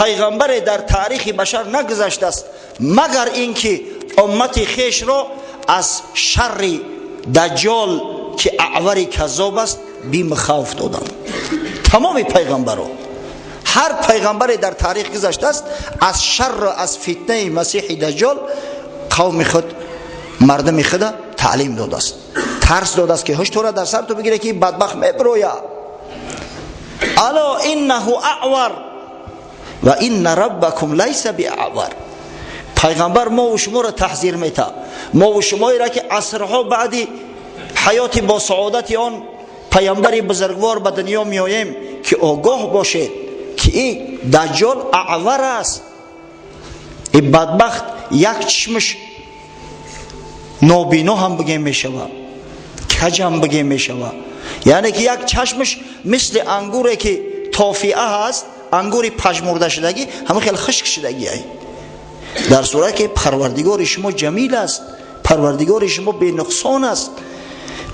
پیغمبر در تاریخ بشر نگذشته است مگر اینکه امت خیش را از شر دجال که اعور کذاب است بیم خوف دادن. تمام پیغمبران، هر پیغمبر در تاریخ گذشته است از شر از فتنه مسیح دجال قوم خود مردم خود تعلیم داده است، ترس داده است که هش تو را در سر تو بگیره که بدبخت میبرویا. الا انه اعور و ان ربکم لیس باعور. پیغمبر ما و شما را تحذیر میده، ما و شما را که عصرها بعدی حیات با سعادت آن پیامبر بزرگوار به دنیا میاییم که آگاه باشید که این دجال اعور است. این بدبخت یک چشمش نابینا هم بگه میشود، کج هم بگه میشود، یعنی که یک چشمش مثل انگوری که تافیه هست، انگوری پژمرده شدگی همه خیلی خشک شدگی هست. در صورت که پروردگار شما جمیل است، پروردگار شما بی نقصان است.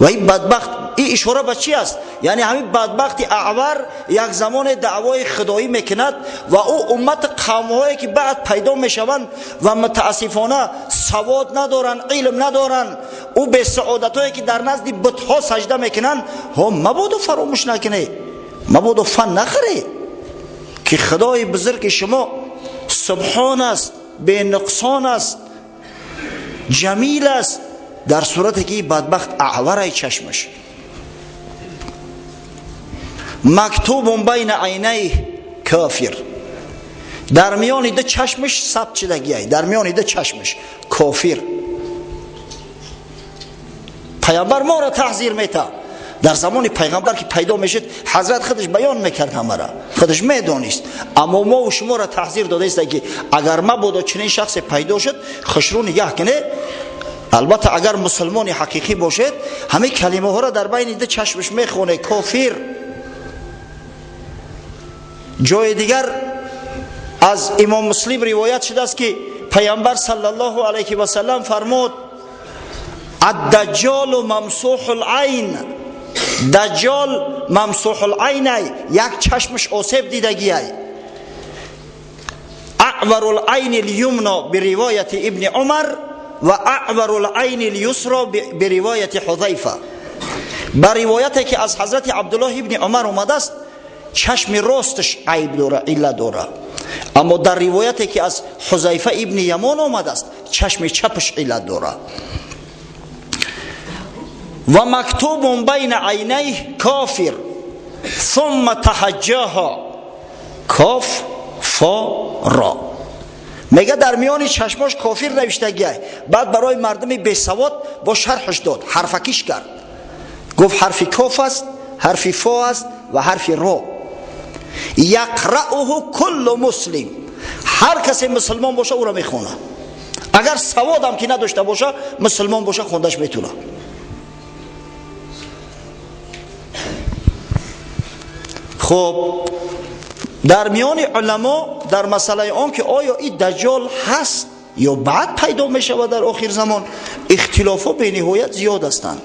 و این بدبخت این اشاره به چی است؟ یعنی همین بدبخت اعور یک زمان دعوای خدایی میکند و او امت قوم‌هایی که بعد پیدا میشوند و متاسفانه سواد ندارن، علم ندارن، او به سعادتایی که در نزد بت‌ها سجده میکنن، هم مبادا فراموش نکنه، مبادا فن نخره که خدای بزرگ شما سبحان است، بی نقصان است، جمیل است، در صورتی که بدبخت اعور چشمش. مکتوب بین عینیه کافر، در میان ده چشمش ثبت شدگی، در میان ده چشمش کافر. پیامبر ما را تحذیر میده. در زمان پیغمبر که پیدا میشد حضرت خودش بیان میکرد، همه را خودش میدانست، اما ما و شما را تحذیر داده است که اگر مبادا چنین شخص پیدا شد خشرو نگاه کنه. البته اگر مسلمان حقیقی باشد همه کلمه ها را در بین ده چشمش میخونه، کافر. جای دیگر از امام مسلم روایت شده است که پیامبر صلی الله علیه و سلم فرمود الدجال ممسوح العین، دجال ممسوح العین، یک چشمش آسیب دیدگی است. اعور العین الیمنا بروایت ابن عمر و اعور العین الیسرا بروایت حذیفه. بر روایتی که از حضرت عبدالله ابن عمر اومده است چشم راستش عیب داره، علت داره، اما در روایتی که از حذیفه ابن یمان اومده است چشم چپش علت داره. و مکتوب بین عینیه کافر ثم تحجاها کاف فا را. میگه در میان چشماش کافر نوشتگی، بعد برای مردم بی سواد با شرحش داد، حرفکیش کرد، گفت حرف کاف است، حرف فا است و حرف را. یقرأه کل مسلم، هر کسی مسلمان باشه او را میخونه، اگر سواد هم که نداشته باشه مسلمان باشه خوندش میتونه. خب در میان علما در مسئله آن که آیا این دجال هست یا بعد پیدا می شود در آخر زمان اختلافا به نهایت زیاد هستند.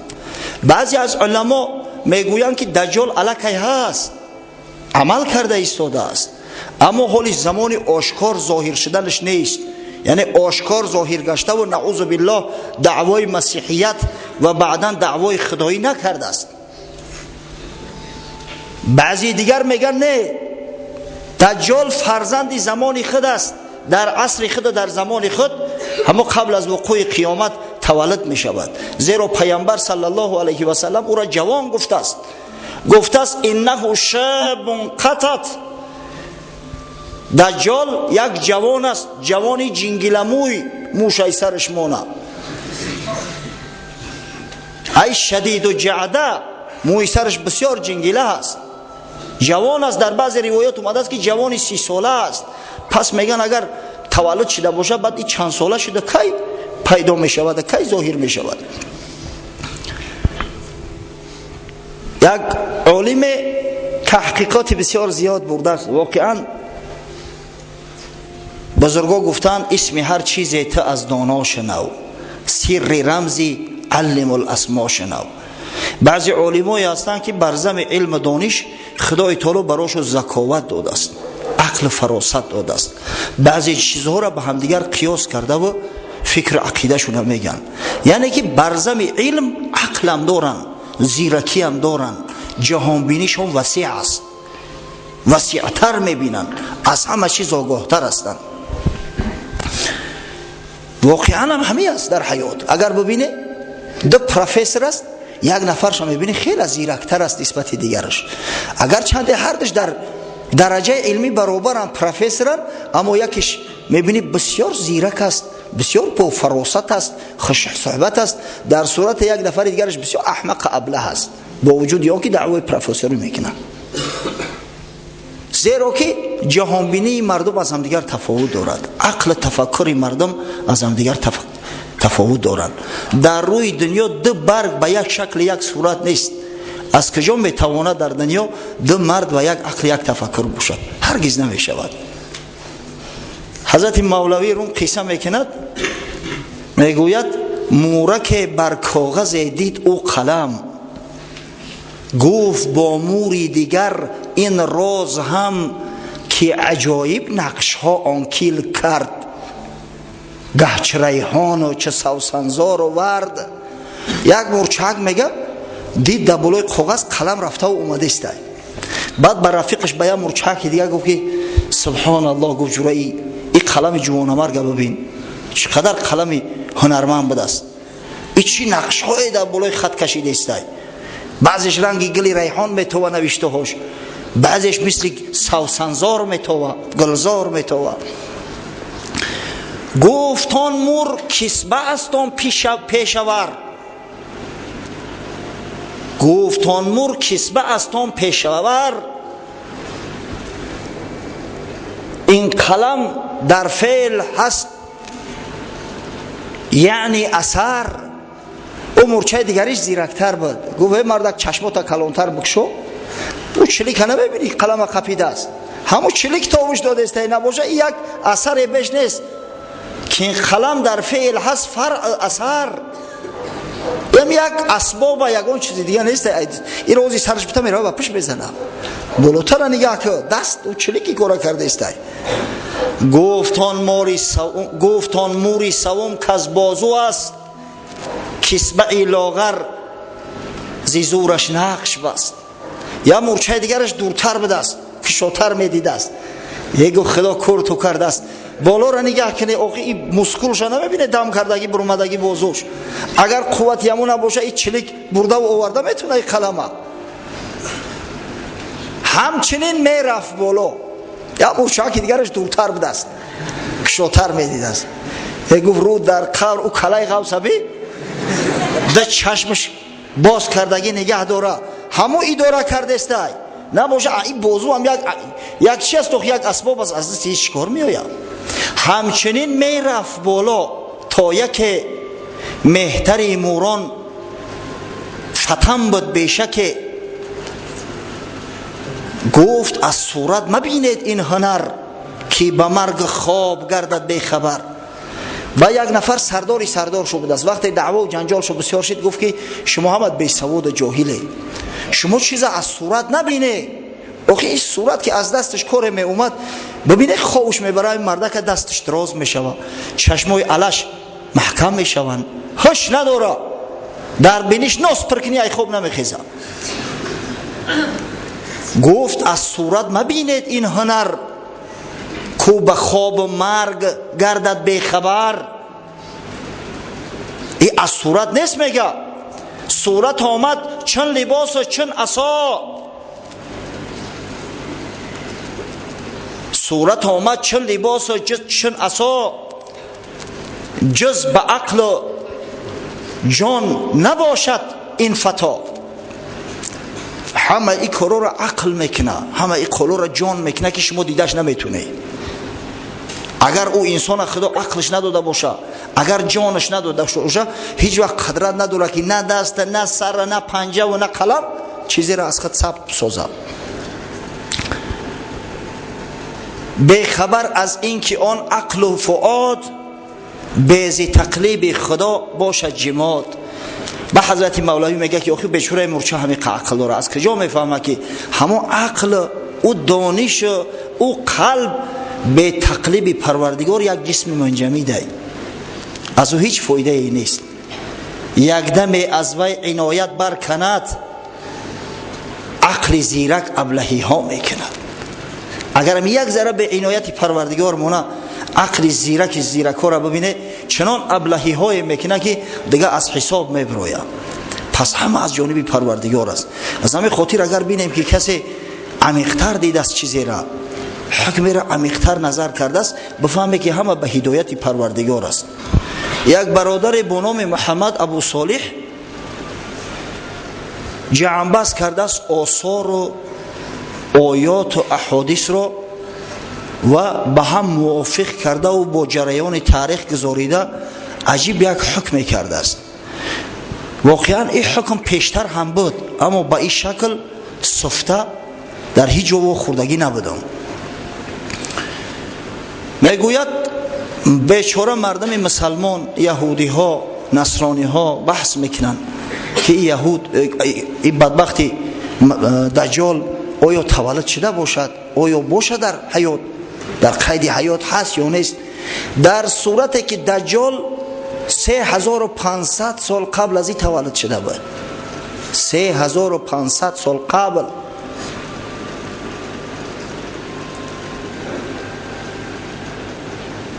بعضی از علما میگویند که دجال الکی هست، عمل کرده ایستاده است، اما حالی زمان آشکار ظاهر شدنش نیست، یعنی آشکار ظاهر گشته و نعوذ بالله دعوای مسیحیت و بعدا دعوای خدایی نکرده است. بعضی دیگر میگن نه، دجال فرزند زمان خود است، در عصر خود، در زمان خود، همه قبل از وقوع قیامت تولد می شود، زیرا پیامبر صلی الله علیه و سلم او را جوان گفته است، گفته است انه شاب قطط، دجال یک جوان است، جوانی جنگلموی، موشای سرش مونه، ای شدید و جعده، موی سرش بسیار جنگله است، جوان است. در بعض روایات اومده است که جوانی 30 ساله است. پس میگن اگر تولد شده باشه بعد این چند ساله شده کی پیدا می شود، کی ظاهر می شود. یک عالم تحقیقات بسیار زیاد برده است، واقعا بزرگا گفتن اسم هر چیزی تا از دانا شنو، سر رمزی علم الاسما شنو. بعضی علمایی هستند که بر زم علم دانش خدای تعالی براشو ذکاوت داده است، عقل فراست داده است. بعضی چیزها را به همدیگر قیاس کرده و فکر عقیده شون میگن. یعنی که برزم علم عقل هم دارن، زیرکی هم دارن، جهان بینیشون وسیع است، وسیعتر میبینن، از همه چیز آگاهتر هستن. واقعا هم همین است در حیات. اگر ببینه دو پروفسور است، یک نفرش میبینی خیلی زیرکتر است نسبت دیگرش، اگر چند هر دوش در درجه علمی برابر هم پروفسورن، اما یکیش میبینی بسیار زیرک است، بسیار با فراست است، خوش صحبت است، در صورت یک نفر دیگرش بسیار احمق ابله است، با وجود یا که دعوی پروفسوری میکنن. زیرا که جهان بینی مردم از هم دیگر تفاوت دارد، عقل تفکر مردم از هم دیگر تفاوت دارند. در روی دنیا دو برگ به یک شکل یک صورت نیست. از کجا میتواند در دنیا دو مرد و یک عقل یک تفکر باشد؟ هرگز نمیشود. حضرت مولوی روم قصه میکند، میگوید مورک بر کاغذ دید او قلم، گفت با موری دیگر این راز هم که عجایب نقش ها آنکیل کرد، گه چه ریحان و چه سوسنزار و ورد. یک مورچک میگه دید در بالای کاغذ قلم رفته و اومده است. بعد بر رفیقش به یک مورچک دیگه گفت که سبحان الله، گفت جورایی این قلم جوانمرگ ببین چقدر قلم هنرمند بوده است، این چی نقش های در بالای خط کشیده است. بعضیش رنگی گلی ریحان میتوه نوشته هاش، بعضیش مثل سوسنزار میتوه، گلزار میتوه. گفتان مور کسبه استان پیشور، گفتان مور کسبه استان پیشور، این قلم در فعل هست یعنی اثر. او مورچه دیگریش زیرکتر بود، گفت مردک چشماتا کلانتر بکشو، او چلیک نمیبینی قلم قپیده است، همون چلیک تاوش داده است، نباشه یک اثر بیش نیست که این قلم در فعل هست فرع اثر. یک اسباب و یگان چیز دیگه نیست. این روزی سرش بتا میره و پش بزنه بلوتر نگاه که دست او چلیکی کارا کرده است. گفتان موری سوم که از بازو است، کسبه لاغر زیزورش نقش بست. یا مورچه دیگرش دورتر بده است، کشاتر میدیده است. یکو خدا کور تو کرده است، بالا را نگاه کنه آقای مسکولش نمیبینه، دم کردگی برمدگی بازوش، اگر قوت یمون نباشه این چلیک برده و آورده میتونه این قلمه. همچنین میرفت بالا، یا مورچه دیگرش دورتر بده است، کشاتر میدیده است. یکو رو در قبر او کلای غوث بی ده چشمش باز کردگی نگه داره، همو اداره کرده است. نباشه این بازو هم یک چی است، یک اسباب از دست هیچ کار می آید. همچنین می رفت بالا تا یک مهتری موران فتن بود بیشک، گفت از صورت مبینید این هنر که به مرگ خواب گردد بی خبر. و یک نفر سردار شو بود است، وقتی دعوا و جنجال شو بسیار شد، گفت که شما همت بی سواد جاهله، شما چیز از صورت نبینه. آخه این صورت که از دستش کار می اومد، ببینه خوش میبره، مرده که دستش دراز میشوه، چشمای علش محکم میشوند، هش نداره، در بینیش ناس پرکنی ای خوب نمیخیزه. گفت از صورت مبینید این هنر کو به خواب و مرگ گردد بی خبر. این از صورت نیست میگه، صورت آمد چون لباس و چون عصا، صورت آمد چون لباس و چون عصا، جز به عقل و جان نباشد این فتا. همه این کارو را عقل میکنه، همه این کارو را جان میکنه که شما دیدش نمیتونه. اگر او انسان خدا عقلش نداده باشه، اگر جانش نداده باشه، هیچ وقت قدرت نداره که نه دست نه سر نه پنجه و نه قلم چیزی را از خود ثبت سازد. بی خبر از این که آن عقل و فؤاد بیزی تقلیب خدا باشد جماد. به حضرت مولوی میگه که آخه بیچاره مورچه همین عقل داره، از کجا میفهمه که همون عقل او دانش او قلب به تقلیب پروردگار یک جسم منجمده، از او هیچ فایده ای نیست. یک دم از وی عنایت برکند، عقل زیرک ابلهی ها میکند. اگر یک ذره به عنایت پروردگار مونه، عقل زیرک ها را ببینه چنان ابلهی های میکنه که دیگه از حساب میبروید. پس همه از جانب پروردگار است. از همین خاطر اگر بینیم که کسی عمیق‌تر دیده است چیزی را، حکم را عمیق‌تر نظر کرده است، بفهمه که همه به هدایت پروردگار است. یک برادر به نام محمد ابو صالح جمع‌بست کرده است آثار و آیات و احادیث را و به هم موافق کرده و با جریان تاریخ گذاریده عجیب یک حکم کرده است. واقعا این حکم پیشتر هم بود، اما با این شکل سفته در هیچ جا خوردگی نبودم. میگوید بیچاره مردم مسلمان، یهودی ها، نصرانی ها بحث میکنن که این بدبختی دجال آیا تولد شده باشد، آیا باشد در حیات، در قید حیات هست یا نیست. در صورتی که دجال 3500 سال قبل از این تولد شده بود، 3500 سال قبل.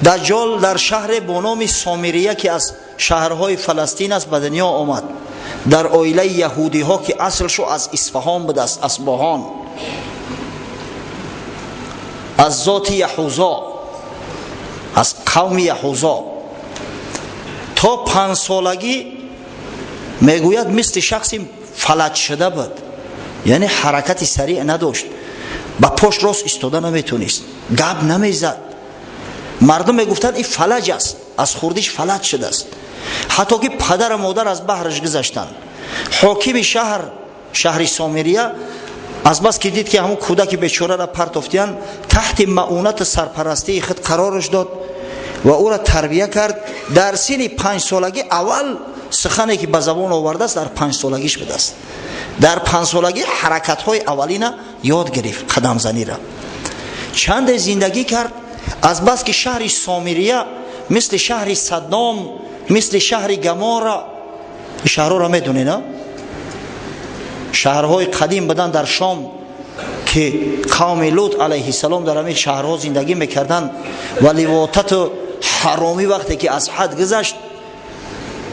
دجال در شهر به نام سامریه که از شهرهای فلسطین است به دنیا آمد، در عائله یهودی ها که اصلشو از اصفهان بود، از اصبهان، از ذات یهوذا، از قوم یهوذا. تا 5 سالگی میگوید مثل شخصی فلج شده بود، یعنی حرکتی سریع نداشت، با پشت راست ایستاده نمیتونست، گپ نمیزد. مردم میگفتند این فلج است، از خوردیش فلج شده است. حتی که پدر و مادر از بحرش گذشتند. حاکم شهر سامریه از بس که دید که همون کودک بیچاره را پرتافتیان، تحت معونت سرپرستی خود قرارش داد و او را تربیه کرد. در سن 5 سالگی اول سخنی که به زبان آورده است در 5 سالگیش بوده است. در 5 سالگی حرکت های اولینا یاد گرفت، قدم زنی را. چند زندگی کرد. از بس که شهر سامریه مثل شهر صدام، مثل شهر گمارا، شهرها را میدونی نه؟ شهرهای قدیم بدن در شام که قوم لوط علیه السلام در همین شهرها زندگی میکردن و لواطت و حرامی وقتی که از حد گذشت،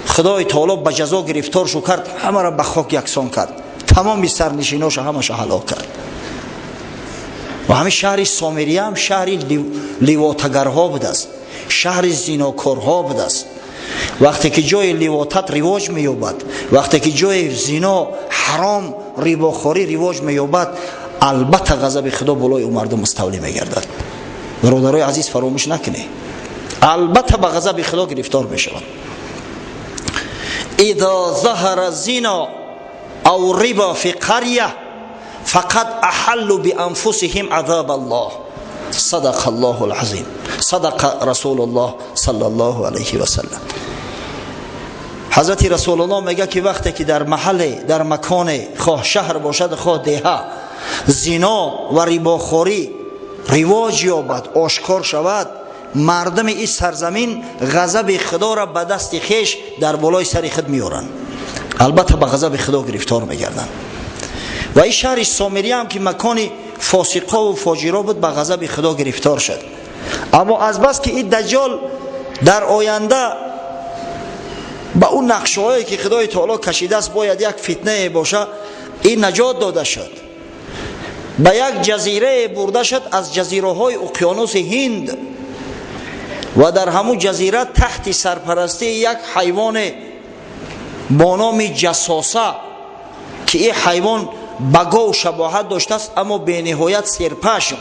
خدای تعالی به جزا گرفتارشو کرد، همه را به خاک یکسان کرد، تمام سرنشیناش همش هلاک کرد. و همین شهر سامریه هم شهر لواطگرها بوده است، شهر زیناکارها بوده است. وقتی که جای لواطت رواج مییابد، وقتی که جای زنا، حرام، ریباخوری رواج مییابد، البته غضب خدا بالای اون مردم مستولی میگردد. برادرای عزیز فراموش نکنید، البته به غضب خدا گرفتار میشوند. اذا ظهر الزنا او ربا فی قریه فقد احلوا بانفسهم عذاب الله. صدق الله العظیم، صدق رسول الله صلی الله علیه و سلم. حضرت رسول الله میگه که وقتی که در محل، در مکان، خواه شهر باشد خواه دیها، زنا و ریباخوری رواج یابد، آشکار شود، مردم این سرزمین غضب خدا را به دست خویش در بالای سر خود میارن، البته به غضب خدا گرفتار میگردن. و این شهر سامریه هم که مکان فاسقا و فاجرا بود، به غضب خدا گرفتار شد. اما از بس که این دجال در آینده با اون نقشه‌هایی که خدای تعالی کشیده است باید یک فتنه باشه، این نجات داده شد، به یک جزیره برده شد از جزیره‌های اقیانوس هند و در همون جزیره تحت سرپرستی یک حیوان با نام جساسه که این حیوان به گاو شباهت داشته است اما به نهایت سرپشم.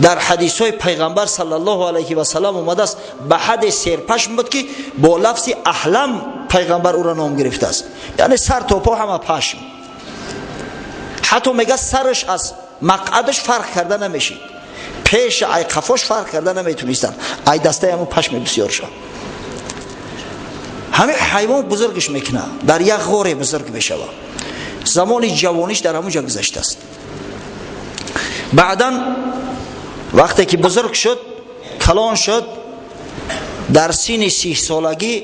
در حدیث های پیغمبر صلی الله علیه و سلم اومده است به حد سرپشم بود که با لفظ احلم پیغمبر او را نام گرفته است، یعنی سر تا پا همه پشم. حتی میگه سرش از مقعدش فرق کرده نمیشه، پیش ای قفاش فرق کرده نمیتونستن، ای دسته همون پشم بسیار شد. همه حیوان بزرگش میکنه، در یک غار بزرگ میشوه، زمان جوانیش در همونجا گذشته است. بعدا وقتی که بزرگ شد، کلان شد، در سن 30 سالگی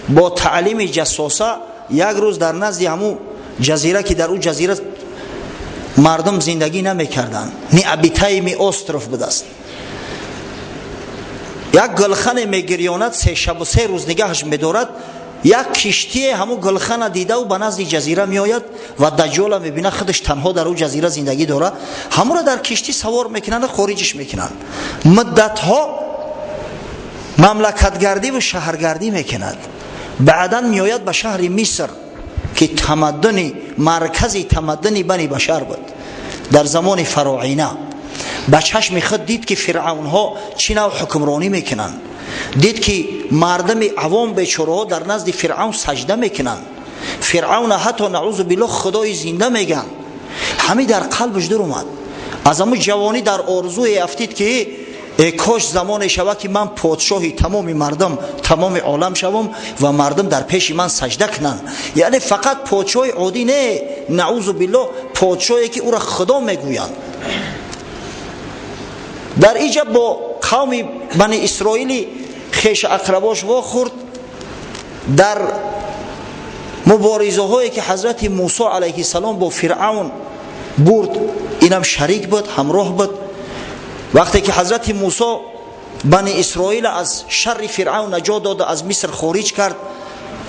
با تعلیم جاسوسه یک روز در نزد همو جزیره که در اون جزیره مردم زندگی نمیکردن، نی ابیتای استروف بدست، یک گلخن میگریاند، 3 شب و 3 روز نگهش میدارد. یک کشتی همو گلخن دیده و به نزد جزیره میآید و دجال میبینه خودش تنها در اون جزیره زندگی داره. همو را در کشتی سوار میکنن، خارجش میکنن. مدت ها مملکتگردی و شهرگردی میکند. بعدا میآید به شهر مصر که تمدن مرکزی تمدن بنی بشر بود در زمان فراعنه. به چشم خود دید که فرعون ها چی نوع حکمرانی میکنن، دید که مردم عوام بیچاره ها در نزد فرعون سجده میکنن، فرعون حتی نعوذ بالله خدای زنده میگن. همین در قلبش در اومد. از همون جوانی در آرزوی افتید که کاش زمان شود که من پادشاهی تمام مردم تمام عالم شوم و مردم در پیش من سجده کنن. یعنی فقط پادشاهی عادی نه، نعوذ بالله پادشاهی که او را خدا میگویند. در اینجا با قوم بنی اسرائیلی خیش اقرباش وا خورد. در مبارزه هایی که حضرت موسی علیه السلام با فرعون برد، اینم شریک بود، همراه بود. وقتی که حضرت موسی بنی اسرائیل از شر فرعون نجات داد، از مصر خارج کرد،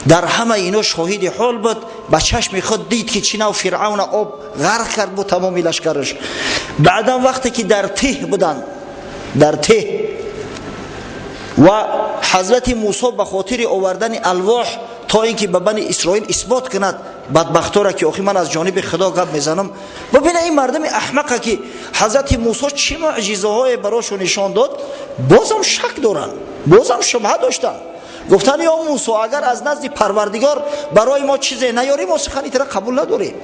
در همه اینا شاهد حال بود. به چشم خود دید که چی نوع فرعون آب غرق کرد با تمام لشکرش. بعدا وقتی که در ته بودن، در ته، و حضرت موسی به خاطر آوردن الواح تا اینکه به بنی اسرائیل اثبات کند بدبختا را که آخی من از جانب خدا گپ میزنم. ببین این مردم احمقه که حضرت موسی چه معجزه های براشون نشان داد، بازم شک دارن، بازم شبهه داشتن. گفتن یا موسی اگر از نزد پروردگار برای ما چیزی نیاری ما سخنی ترا قبول نداریم.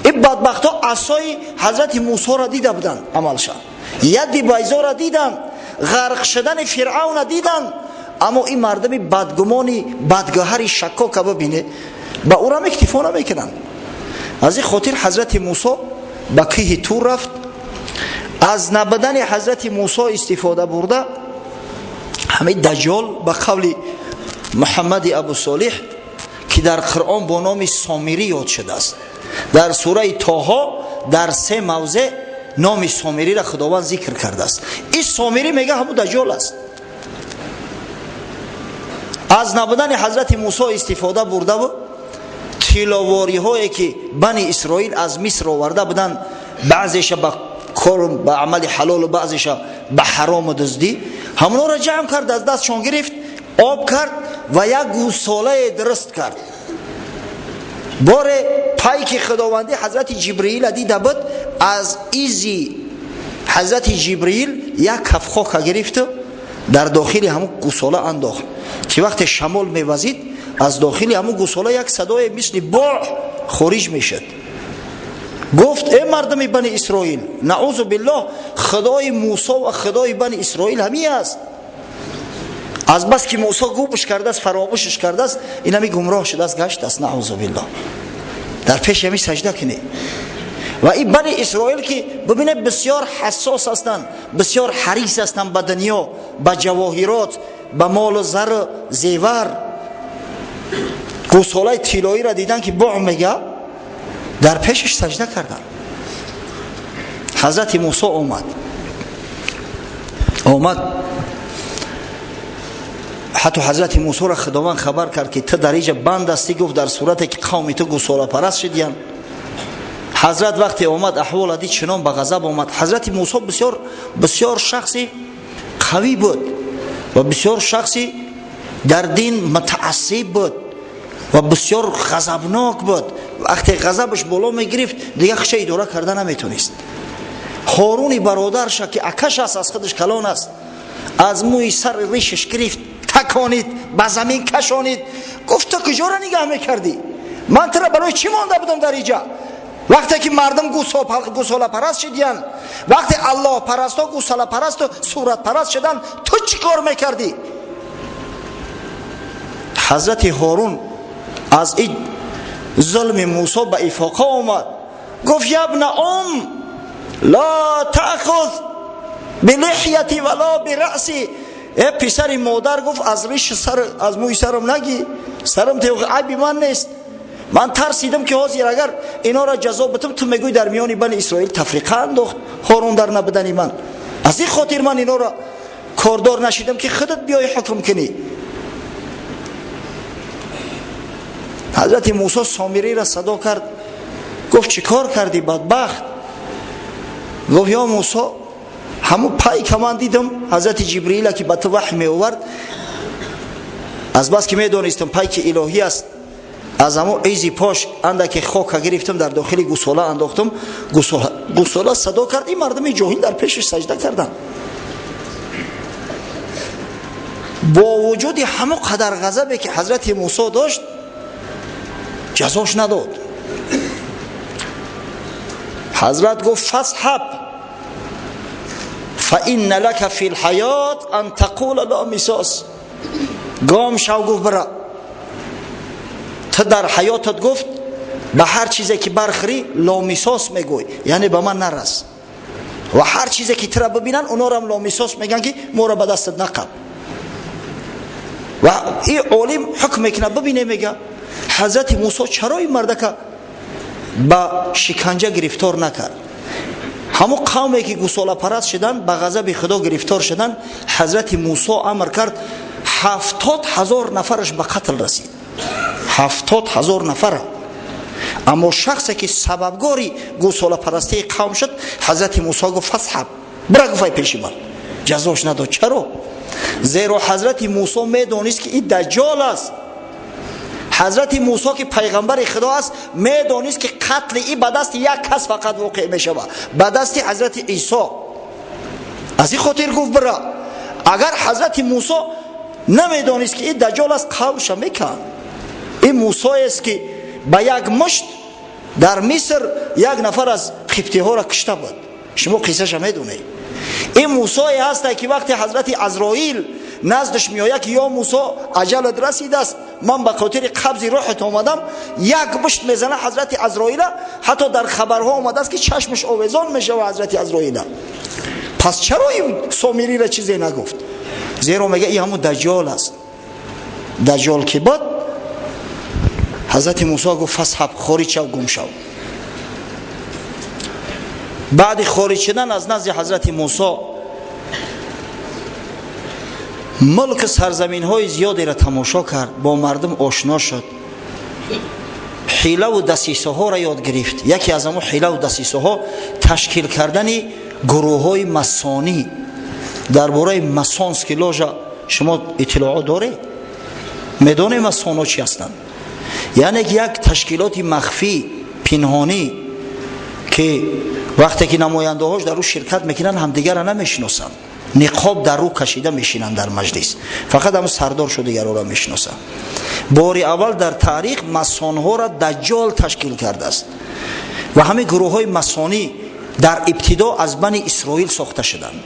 این بدبختا عصای حضرت موسی را دیده بودن، عملشان ید بیضا را دیدن، غرق شدن فرعون دیدن، اما این مردم بدگمانی بدگهری شکاک ببینه با او را اکتفا نمیکنن. از این خاطر حضرت موسی به کوه طور رفت. از نبودن حضرت موسی استفاده برده همین دجال به قول محمد ابو صالح که در قرآن با نام سامری یاد شده است، در سوره طه در 3 موضع نام سامری را خداوند ذکر کرده است. این سامری میگه همون دجال است. از نبودن حضرت موسی استفاده برده و تلاواری هایی که بنی اسرائیل از مصر آورده بودن، بعضیش به کارم به عمل حلال و بعضیش به حرام و دزدی، همونا را جمع کرد، از دستشان گرفت، آب کرد و یک گوساله درست کرد. بار پای که خداوندی حضرت جبرئیل دیده بود، از ایزی حضرت جبرئیل یک کف خاک گرفت و در داخل همون گوساله انداخت که وقت شمال میوزید از داخل همون گوساله یک صدای مثل باع خارج میشد. گفت ای مردم بنی اسرائیل، نعوذ بالله خدای موسی و خدای بنی اسرائیل همی است. از بس که موسی گوبش کرده است، فراموشش کرده است، این همی گمراه شده است، گشت است. نعوذ بالله در پیش همی سجده کنی. و این بنی اسرائیل که ببینه بسیار حساس هستند، بسیار حریص هستند به دنیا، به جواهرات، به مال و زر زیور. گوساله طلایی را دیدن که باع میگه، در پیشش سجده کردن. حضرت موسی آمد حتی حضرت موسی را خداوند خبر کرد که تو در اینجا بند هستی. گفت در صورتی که قوم تو گوساله پرست شدین. حضرت وقتی آمد احوال دید چنان به غضب آمد. حضرت موسی بسیار شخصی قوی بود و بسیار شخصی در دین متعصب بود و بسیار غضبناک بود. وقتی غضبش بالا میگرفت دیگه خش اداره کردن نمیتونست. هارون برادرش که اکش است، از خودش کلان است، از موی سر ریشش گرفت، تکانید، به زمین کشانید. گفت تو کجا را نگاه میکردی؟ من ترا برای چی مانده بودم در اینجا؟ وقتی که مردم گوساله پرست شدن، وقتی الله پرست و گوساله پرست و صورت پرست شدن، تو چی کار میکردی؟ حضرت هارون از این ظلم موسی به افاقه آمد. گفت یا ابن لا تأخذ بلحیتی ولا برأسی. پسر مادر گفت از ریش سر، از موی سرم نگی، سرم توقع عیبی من نیست. من ترسیدم که حاضر اگر اینا را جزا بدم تو میگوی در میان بنی اسرائیل تفریقه انداخت هارون در نبودن من. از این خاطر من اینا را کاردار نشیدم که خودت بیای حکم کنی. حضرت موسی سامری را صدا کرد، گفت چی کار کردی بدبخت؟ گفت یا موسی همو پای که من دیدم حضرت جبریل که به تو وحی می آورد، از بس که می دانستم پای که الهی است، از همو ایزی پاش اندک خاک گرفتم در داخل گوساله انداختم، گوساله صدا کرد. این مردم جاهل در پیشش سجده کردن. با وجود همو قدر غضبی که حضرت موسی داشت جزاش نداد. حضرت گفت فاسحب فإن لك في الحياة ان تقول لا مساس. گام شو، گفت برا تو در حیاتت گفت به هر چیزی که برخری لامساس میگوی، یعنی به من نرس، و هر چیزی که ترا ببینن اونا را هم لامساس میگن که ما را به دستت نقب. و این عالم حکم میکنه. ببینه میگه حضرت موسی چرا این مرد که با شکنجه گرفتار نکرد؟ همو قومی که گوساله پرست شدن به غضب خدا گرفتار شدن، حضرت موسی امر کرد 70,000 نفرش به قتل رسید. 70,000 نفر. اما شخصی که سببگاری گوساله پرستی قوم شد، حضرت موسی گفت فاسحب، برا گفت پیش من. جزاش نداد. چرا؟ زیرا حضرت موسی میدونست که این دجال است. حضرت موسی که پیغمبر خدا است میدونست که قتل این به دست یک کس فقط واقع میشه، به دست حضرت عیسی. از این خاطر گفت برا. اگر حضرت موسی نمیدونست که این دجال است قولش میکن. این موسی است که با یک مشت در مصر یک نفر از قبطی ها را کشته بود. شما قصهش میدونید. این موسی هست که وقتی حضرت عزرائیل نزدش میآید که یا موسی اجلت رسیده است، من به خاطر قبض روحت آمدم، یک مشت میزنه حضرت عزرائیل. حتی در خبرها آمده است که چشمش آویزان میشه و حضرت عزرائیل. پس چرا این سامری را چیزی نگفت؟ زیرا میگه این همون دجال است. دجال که بود حضرت موسی گفت فاسحب، خارج شو، گم شو. بعد خارج شدن از نزد حضرت موسی ملک سرزمین های زیادی را تماشا کرد، با مردم آشنا شد، حیله و دسیسه ها را یاد گرفت. یکی از همون حیله و دسیسه ها تشکیل کردن گروه های مسانی. درباره مسانس که لاجا شما اطلاعات داره؟ میدونه مسان ها چی هستند؟ یعنی یک تشکیلات مخفی پنهانی که وقتی که نماینده هاش در رو شرکت میکنن همدیگر را نمیشناسن، نقاب در رو کشیده میشینن در مجلس، فقط هم سردار شده دیگر را میشناسن. بار اول در تاریخ مسان ها را دجال تشکیل کرده است و همه گروه های مسانی در ابتدا از بنی اسرائیل ساخته شدند.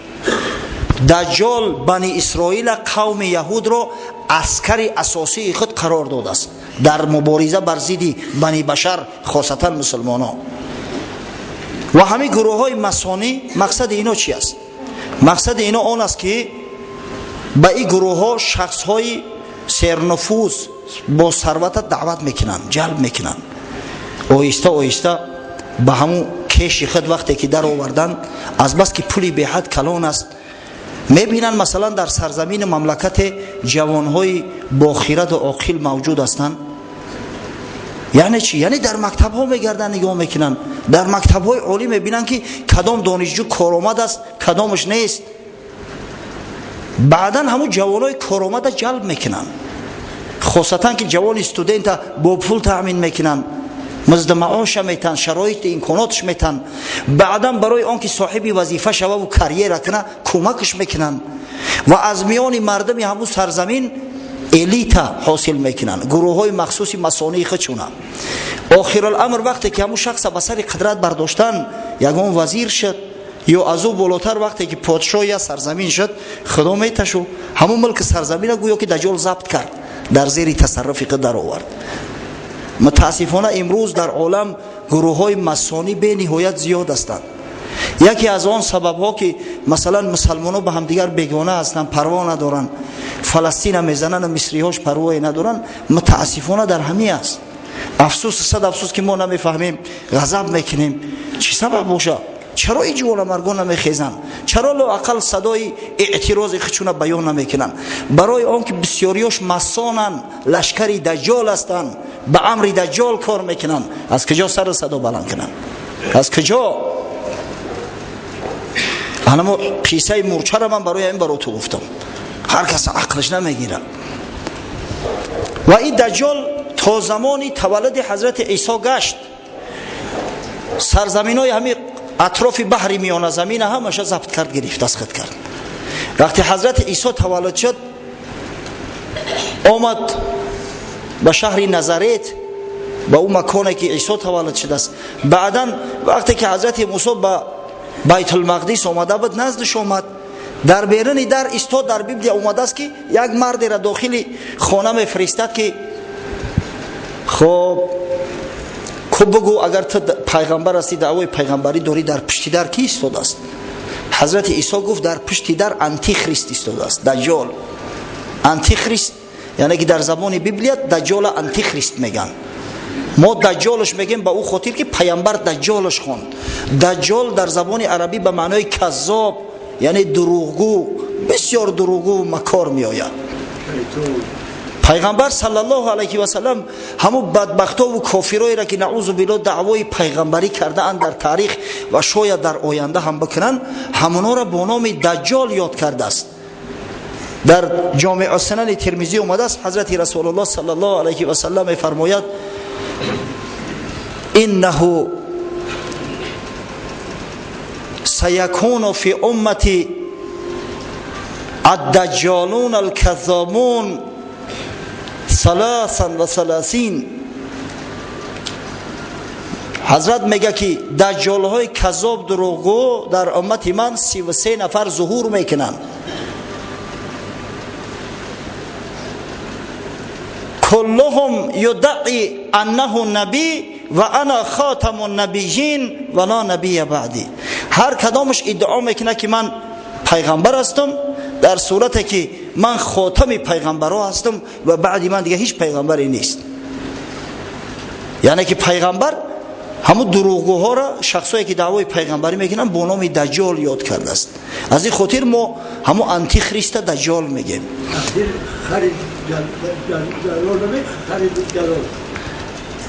دجال بنی اسرائیل قوم یهود را عسکر اساسی خود قرار داده است در مبارزه بر ضد بنی بشر، خاصتا مسلمانان. و همه گروه های مسانی مقصد اینا چی است؟ مقصد اینا آن است که به این گروه ها شخص های سرنفوذ با ثروت دعوت میکنن، جلب میکنن. آهسته آهسته به همون کش خود وقتی که در آوردن، از بس که پولی به حد کلان است، میبینن مثلا در سرزمین مملکت جوانهای با خیرت و عاقل موجود هستند. یعنی چی؟ یعنی در مکتب ها میگردن نگاه میکنن، در مکتب های عالی میبینن که کدام دانشجو کارآمد است کدامش نیست. بعدا همون جوانای کارآمد جلب میکنن، خاصتا که جوان استودنت با پول تامین میکنن، مزد معاش میتن، شرایط امکاناتش میتن. بعدا برای آنکه صاحب وظیفه شوه و کریر کنه کمکش میکنن و از میان مردم همون سرزمین الیت حاصل میکنن، گروه های مخصوصی مسانی خودشونه. آخر الامر وقتی که همون شخص به سر قدرت برداشتن، یگان وزیر شد یا از او بالاتر وقتی که پادشاه یا سرزمین شد، خدا میتشو همون ملک سرزمین گویا که دجال ضبط کرد، در زیر تصرف قدر آورد. متاسفانه امروز در عالم گروه های مسانی به نهایت زیاد هستند. یکی از آن سبب ها که مثلا مسلمان ها به هم دیگر بیگانه هستند، پروا ندارن، فلسطین هم میزنن و مصری هاش پروایی ندارن، متاسفانه در همین است. افسوس، صد افسوس که ما نمیفهمیم، غضب میکنیم. چی سبب باشه؟ چرا این جوال مرگان نمیخیزن؟ چرا لااقل صدای اعتراض خودشون بیان نمیکنن؟ برای آنکه بسیاریاش مسانن، لشکری دجال هستند، به امر دجال کار میکنن. از کجا سر صدا بلند کنن؟ از کجا؟ اما قصه مورچه را من برای این تو گفتم، هر کس عقلش نمیگیره. و این دجال تا زمانی تولد حضرت عیسی گشت، سرزمین های همین اطراف بحر میانه زمین همش ضبط کرد، گرفت، دستخط کرد. وقتی حضرت عیسی تولد شد، آمد به شهر نزارت، به اون مکانی که عیسی تولد شده است. بعداً وقتی که حضرت موسی به بیت المقدس آمده بود، نزدش آمد، در بیرون در ایستاد. در بیبلی اومده است که یک مرد را داخل خانه میفرستد که خب بگو اگر تو پیغمبر هستی، دعوای پیغمبری داری، در پشت در کی ایستاده است؟ حضرت عیسی گفت در پشت در آنتی خریست ایستاده است، دجال. آنتی خریست یعنی که در زبان بیبلیت دجال آنتی خریست میگن. ما دجالش میگیم به او خاطر که پیامبر دجالش خواند. دجال در زبان عربی به معنای کذاب، یعنی دروغگو، بسیار دروغگو و مکار می آید. پیغمبر صلی الله علیه و سلم همون بدبختا و کافرایی را که نعوذ بالله دعوای پیغمبری کرده اند در تاریخ و شاید در آینده هم بکنن، همونا را با نام دجال یاد کرده است. در جامع سنن ترمذی اومده است، حضرت رسول الله صلی الله علیه و سلم میفرماید انه سيكون في امتي الدجالون الكذابون 33. حضرت میگه که دجال های کذاب دروغگو در امت من 33 نفر ظهور میکنن. كلهم يدعي انه نبی و انا خاتم النبیین و لا نبی بعدی. هر کدامش ادعا میکنه که من پیغمبر هستم، در صورتی که من خاتم پیغمبرها هستم و بعد من دیگه هیچ پیغمبری نیست. یعنی که پیغمبر همون دروغگوها را، شخصایی که دعوای پیغمبری میکنن، با نام دجال یاد کرده است. از این خاطر ما همون آنتی خریست دجال میگیم.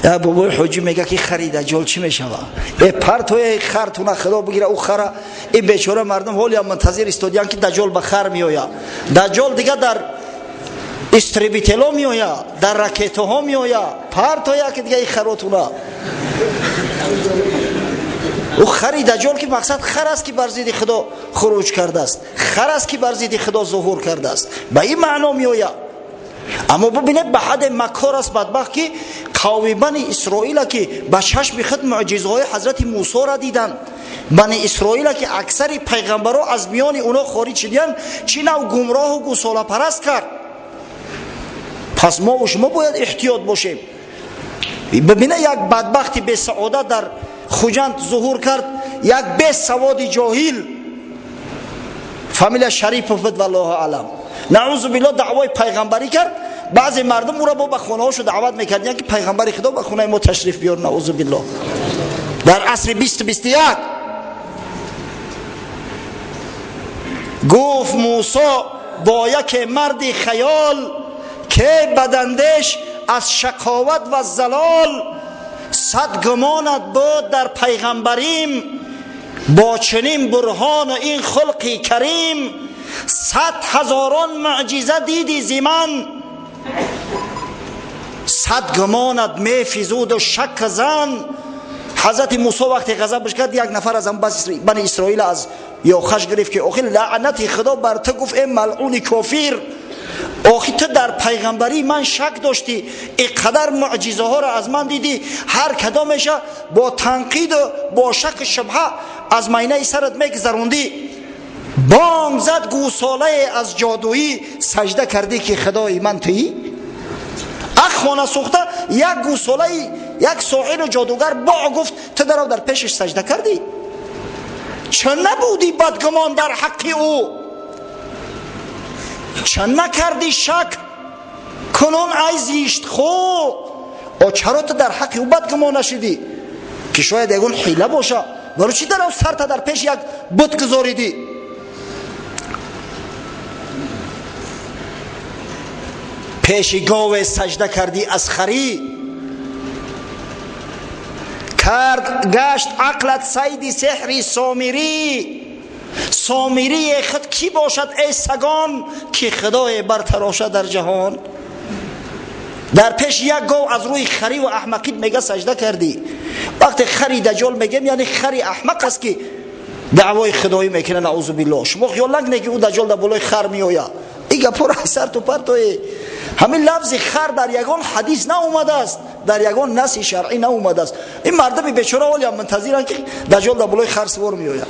یا بابای حجی میگه که خرید دجال چی میشوه؟ ای پرتوی خرتونه خدا بگیره او خره. این بیچاره مردم حالی هم منتظر استودیان که دجال به خر میآید. دجال دیگه در استریبیتلا میآید، در راکت ها میآید، پرتوی که دیگه این خراتونه. او خری دجال که مقصد خر است که بر ضد خدا خروج کرده است، خر است که بر ضد خدا ظهور کرده است، به این معنا میآید. اما ببینید به حد مکار است بدبخت که قوم بنی اسرائیل که به چشم خود معجزه های حضرت موسی را دیدند. بنی اسرائیل که اکثر پیغمبرها از میان اونا خارج شدند، چی نوع گمراه و گوساله پرست کرد. پس ما و شما باید احتیاط باشیم. ببینه یک بدبختی به سعادت در خوجند ظهور کرد، یک به سواد جاهل، فامیل شریف بود والله اعلم، نعوذ بالله دعوای پیغمبری کرد. بعضی مردم او را با خانه هاشو دعوت میکردن که پیغمبر خدا به خانه ما تشریف بیار. نعوذ بالله در عصر 2021 گفت موسی با یک مرد خیال که بدندش از شقاوت و زلال، صد گمانت بود در پیغمبریم، با چنین برهان این خلقی کریم، 100,000 معجزه دیدی زمن، 100 گمانت می فیزود و شک زن. حضرت موسی وقتی غضبش کرد، یک نفر از هم بنی اسرائیل از یاخش گرفت که آخه لعنت خدا بر تو، گفت ای ملعون کافر، آخه تو در پیغمبری من شک داشتی، اینقدر معجزه ها را از من دیدی، هر کدامش با تنقید و با شک شبهه از مینه سرت میگذروندی. بانگ زد گوساله از جادویی، سجده کردی که خدای من تویی. اخوانه سوخته یک گوساله، یک ساحر جادوگر با گفت تو در پیشش سجده کردی. چه نبودی بدگمان در حق او؟ چه نکردی شک کنون ای زیشت خو؟ او چرا تو در حق او بدگمان نشدی که شاید یگون حیله باشه؟ برای چی در سر تا در پیش یک بت گذاریدی؟ پیش گاو سجده کردی از خری، کرد گشت عقلت صید سحری سامری. سامری خود کی باشد ای سگان که خدای برتراشه در جهان؟ در پیش یک گاو از روی خری و احمقیت میگه سجده کردی. وقتی خری دجال میگم یعنی خری احمق است که دعوای خدایی میکنه نعوذ بالله. شما خیال نکنید که اون دجال در بالای خر میآید. این گپا را سر تو پرتوی. همین لفظ خر در یگان حدیث نه اومده است، در یگان نص شرعی نه اومده است. این مردم بیچاره ولی منتظرن که دجال در بالای خر سوار میآید.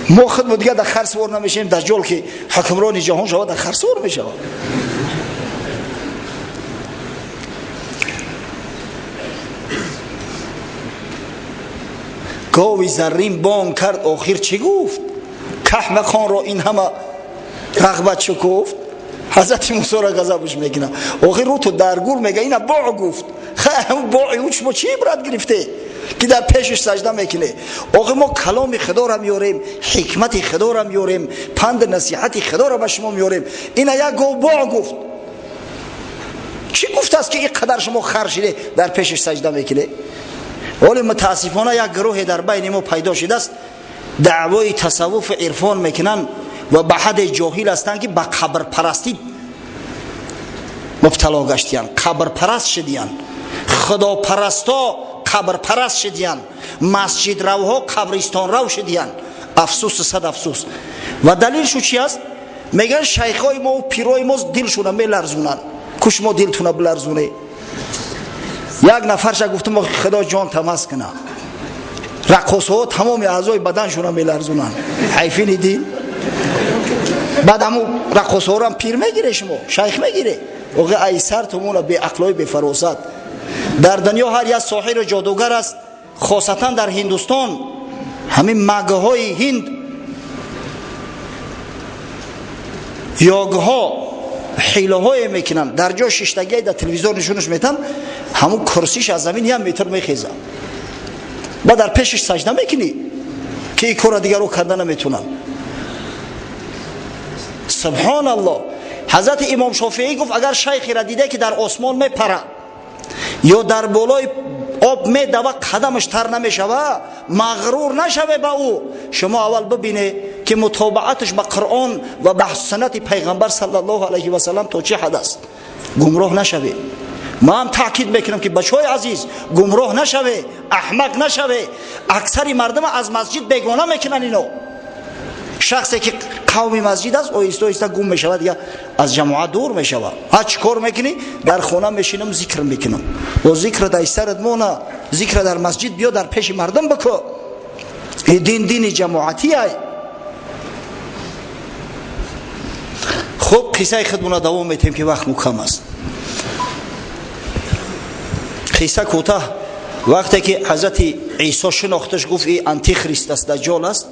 ما خود دیگه در خر سوار نمیشیم، دجال که حکمران جهان شود در خر سوار میشه. گاوی زرین بانگ کرد آخر چی گفت؟ کهمکان را این همه رغبت شکفت. حضرت موسی را غضبش میکنه. آخر رو تو درگور میگه اینا باع گفت. همون باع او شما چی عبرت گرفته که در پیشش سجده میکنه؟ آخر ما کلام خدا را میاریم، حکمت خدا را میاریم، پند نصیحت خدا را به شما میاریم. اینا یک گاو باع گفت. چی گفت است که این قدر شما خر شده در پیشش سجده میکنه؟ ولی متاسفانه یک گروه در بین ما پیدا شده است دعوای تصوف عرفان میکنن و به حد جاهل هستند که به قبر پرستی مبتلا گشتیان، قبر پرست شدیان، خدا پرستا قبر پرست شدیان، مسجد روها قبرستان رو شدیان. افسوس صد افسوس. و دلیلشو چی است؟ میگن شیخای ما و پیرای ما دلشون میلرزونن. کش ما دلتون بلرزونه. یک نفرش گفتم خدا جان تماس کنه، رقاصه ها تمام اعضای بدنشون رو میلرزونن. حیفین دین. بعد همون رقاصه ها رو هم پیر میگیره، شما شیخ میگیره. اوگه ای سر تمونه بی عقلای بی فراست. در دنیا هر یک ساحر و جادوگر است، خاصتا در هندوستان. همین مگه های هند، یاگه ها حیله های میکنن. در جا ششتگی در تلویزیون نشونش میتن، همون کرسیش از زمین هم میتر میخیزن. با در پیشش سجده میکنی که این کار دیگر رو کردن نمیتونن. سبحان الله. حضرت امام شافعی گفت اگر شیخی را دیده که در آسمان میپره یا در بالای آب میدوه قدمش تر نمیشوه، مغرور نشوه به او. شما اول ببینه که متابعتش به قرآن و به سنت پیغمبر صلی الله علیه و سلم تا چه حد است. گمراه نشوه. ما هم تاکید میکنم که بچهای عزیز گمراه نشوه، احمق نشوه. اکثر مردم از مسجد بیگانه میکنن. اینو شخصی که قوم مسجد است آیسته آیسته گم میشود، دیگه از جماعت دور میشود. ها چی کار میکنی؟ در خونه میشینم ذکر میکنم. و ذکر در سرت مونه، ذکر در مسجد بیا در پیش مردم بکن. این دین جماعتی ای. خب قصه خودمون دوام میتیم که وقت کم است. قصه کوتاه. وقتی که حضرت عیسی شناختش گفت این انتی خریست است، دجال است،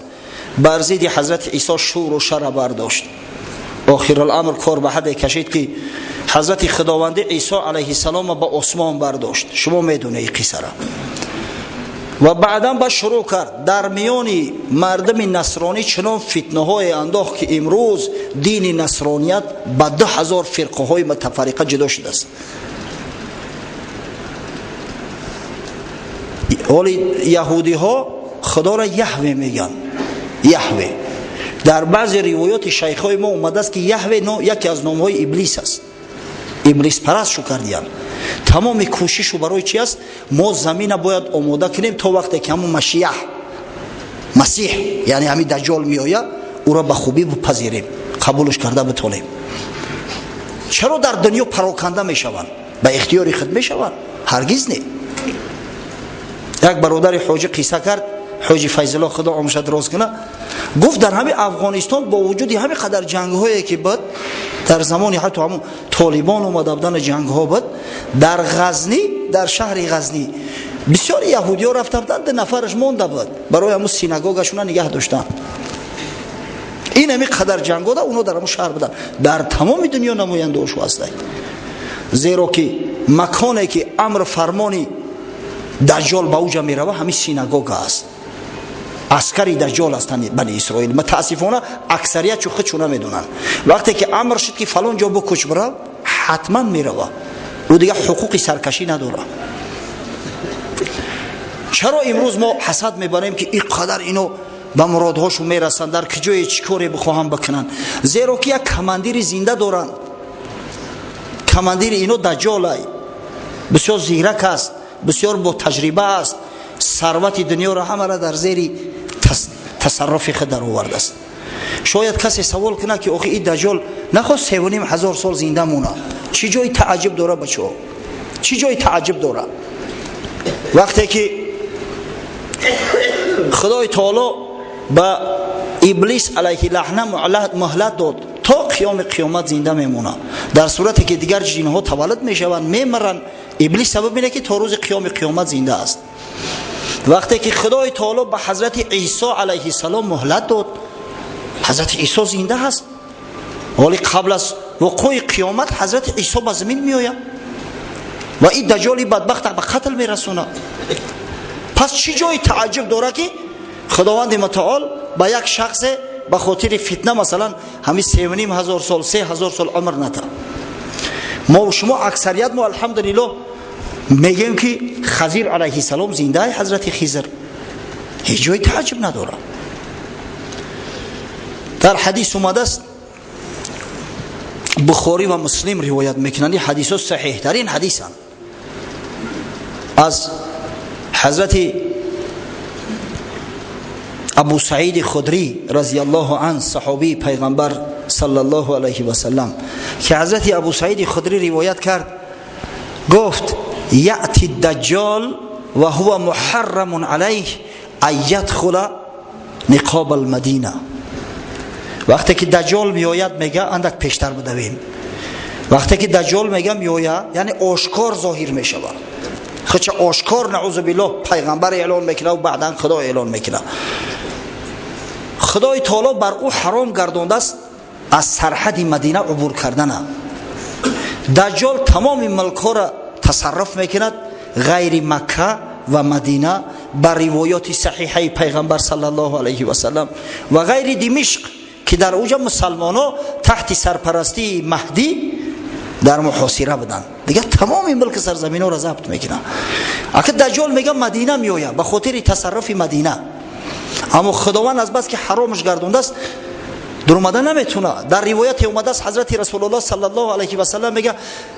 بر ضد حضرت عیسی شور و شر برداشت. آخر الامر کار به حد کشید که حضرت خداوند عیسی علیه السلام به آسمان برداشت. شما میدونه این قصه را. و بعدا با شروع کرد در میان مردم نصرانی چنان فتنه های انداخت که امروز دین نصرانیت به 2000 فرقه های متفرقه جدا شده است. ولی یهودی ها خدا را یهوه میگن. یهوه در بعض روایات شیخای ما اومده است که یهوه یکی از نامهای ابلیس است. ابلیس پرست شو کردیان. تمام کوشش برای چی است؟ ما زمین باید آماده کنیم تا وقتی که همون مسیح یعنی همین دجال میآید او را به خوبی بپذیریم، قبولش کرده بتونیم. چرا در دنیا پراکنده میشوند؟ به اختیار خود میشوند؟ هرگز نه. یک برادر حاجی قصه کرد، حاجی فیض الله خدا عمرش دراز کنه، گفت در همین افغانستان با وجود همین قدر جنگ هایی که بود در زمانی حتی همون طالبان اومده بودن جنگ ها بود، در غزنی، در شهر غزنی بسیار یهودی‌ها رفتن 2 نفرش مونده بود برای همون سینگاگشون نگه داشتن. این همی قدر جنگ بوده، اونا در همون شهر بودن، در تمام دنیا نماینده هاشو هستن. زیرا که مکانی که امر فرمانی دجال به اوجا میروه همین سینگاگ است. عسکری دجال هستند بنی اسرائیل. متاسفانه اکثریت چو خودشون نمیدونن. وقتی که امر شد که فلان جا بکش برو، حتما میروه. او دیگه حقوقی سرکشی نداره. چرا امروز ما حسد میبریم که این قدر اینو به مرادهاشون میرسن، در کجای چیکاری بخواهم بکنن؟ زیرا که یک کماندیر زنده دارن. کماندیر اینو دجال بسیار زیرک است، بسیار با تجربه است، ثروت دنیا را همه را در زیر تصرف خود در آورده است. شاید کسی سوال کنه که آخه این دجال نخواست 3,500 سال زنده مونه، چی جای تعجب داره بچه‌ها؟ چی جای تعجب داره؟ وقتی که خدای تعالی با ابلیس علیه لعنه مهلت داد تا قیامت زنده میمونه، در صورتی که دیگر جنها تولد میشوند میمرن، ابلیس سبب اینه که تا روز قیامت زنده است. وقتی که خدای تعالی به حضرت عیسی علیه السلام مهلت داد، حضرت عیسی زنده هست، ولی قبل از وقوع قیامت حضرت عیسی به زمین میآید و این دجالی بدبخت به قتل میرسونه. پس چی جای تعجب داره که خداوند متعال با یک شخص به خاطر فتنه مثلا همین 3,500 سال 3,000 سال عمر نده؟ ما و شما اکثریت ما الحمدلله میگیم که خضر علیه السلام زنده است. حضرت خضر هیچ جای تعجب نداره. در حدیث اومده است، بخاری و مسلم روایت میکنند، حدیث صحیح ترین حدیث هم از حضرت ابو سعید خدری رضی الله عنه، صحابی پیغمبر صلی الله علیه و سلم، که حضرت ابو سعید خدری روایت کرد، گفت یأتی الدجال و هو محرم علیه ان یدخل نقاب المدینه. وقتی که دجال میآید، میگه اندک پیشتر بدویم، وقتی که دجال میگه میآید یعنی آشکار ظاهر میشود، خودش آشکار نعوذ بالله پیغمبر اعلان میکنه و بعدا خدا اعلان میکنه. خدای تعالی بر او حرام گردانده است از سرحد مدینه عبور کردن. دجال تمام ملک ها را تصرف میکند غیر مکه و مدینه، بر روایات صحیحه پیغمبر صلی الله علیه و سلم و غیر دمشق که در اوجا مسلمانان تحت سرپرستی مهدی در محاصره بودن، دیگه تمام ملک سرزمین ها را ضبط میکنه. اگه دجال میگه مدینه میآید به خاطر تصرف مدینه، اما خداوند از بس که حرامش گردونده است در اومدن نمیتونه. در روایت اومده است حضرت رسول الله صلی الله علیه و سلم میگه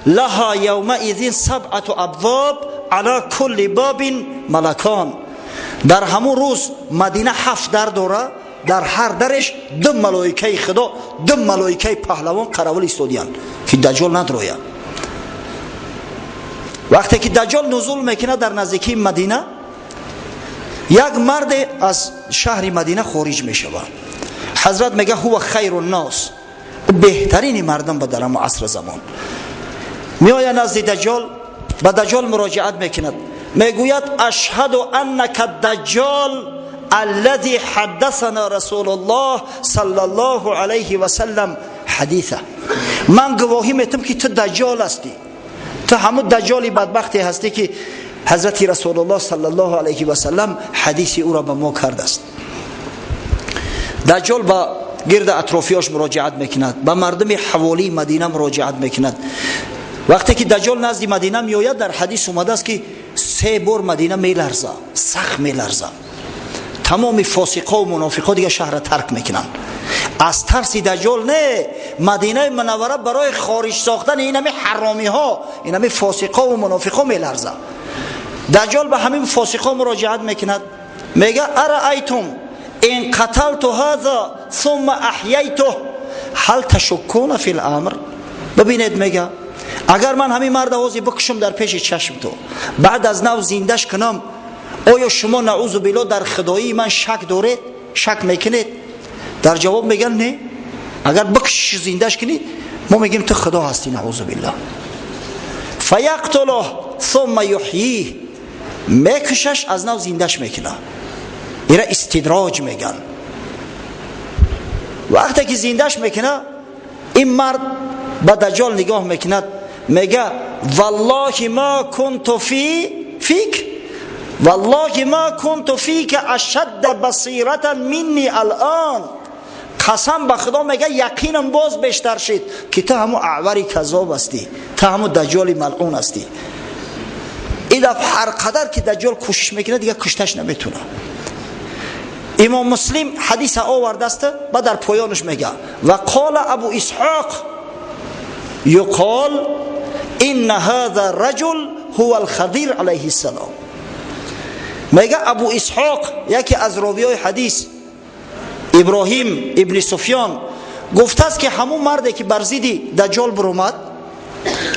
لها یومئذ 7 ابواب علی کل باب ملکان. در همون روز مدینه 7 در داره، در هر درش 2 ملائکه خدا، 2 ملائکه پهلوان قراول ایستادیان که دجال ندرویه. وقتی که دجال نزول میکنه در نزدیکی مدینه، یک مرد از شهر مدینه خارج میشه. حضرت میگه هو خیر الناس، بهترین مردم به در عصر زمان. میآید نزد دجال، به دجال مراجعت میکند، میگوید اشهد انک الدجال الذي حدثنا رسول الله صلی الله علیه و سلم حدیثه. من گواهی میتم که تو دجال هستی، تو همون دجالی بدبختی هستی که حضرت رسول الله صلی الله علیه و سلم حدیث او را به ما کرده است. دجال با گرد اطرافیاش مراجعت میکند، با مردم حوالی مدینه مراجعت میکند. وقتی که دجال نزد مدینه میآید، در حدیث اومده است که 3 بار مدینه میلرزه، سخت میلرزه. تمام فاسقا و منافقا دیگه شهر را ترک میکنن از ترس دجال. نه، مدینه منوره برای خارج ساختن این همه حرامی ها، این همه فاسقا و منافقا میلرزه. دجال به همین فاسقا مراجعت میکند، میگه ارایتم ان قتلت هذا ثم احییته هل تشکون فی الامر. ببینید میگه اگر من همین مرد آوازی بکشم در پیش چشم تو، بعد از نو زندش کنم، آیا شما نعوذ بالله در خدایی من شک دارید؟ شک میکنید؟ در جواب میگن نه، اگر بکش زندش کنی ما میگیم تو خدا هستی نعوذ بالله. فیقتله ثم یحییه، میکشش، از نو زندش میکنه. ایره استدراج میگن. وقتی که زندش میکنه، این مرد به دجال نگاه میکند، میگه والله ما كنت فیک والله ما كنت فیک اشد بصیرة منی الان. قسم به خدا میگه یقینم باز بیشتر شد که تو همون اعور کذاب هستی، تو همون دجال ملعون هستی. این هر قدر که دجال کوشش میکنه دیگه کشتش نمیتونه. امام مسلم حدیث آورده است و در پایانش میگه و قال ابو اسحاق یقال ان هذا الرجل هو الخضر علیه السلام. میگه ابو اسحاق یکی از راویای حدیث ابراهیم ابن سفیان گفته است که همون مردی که بر ضد دجال برآمد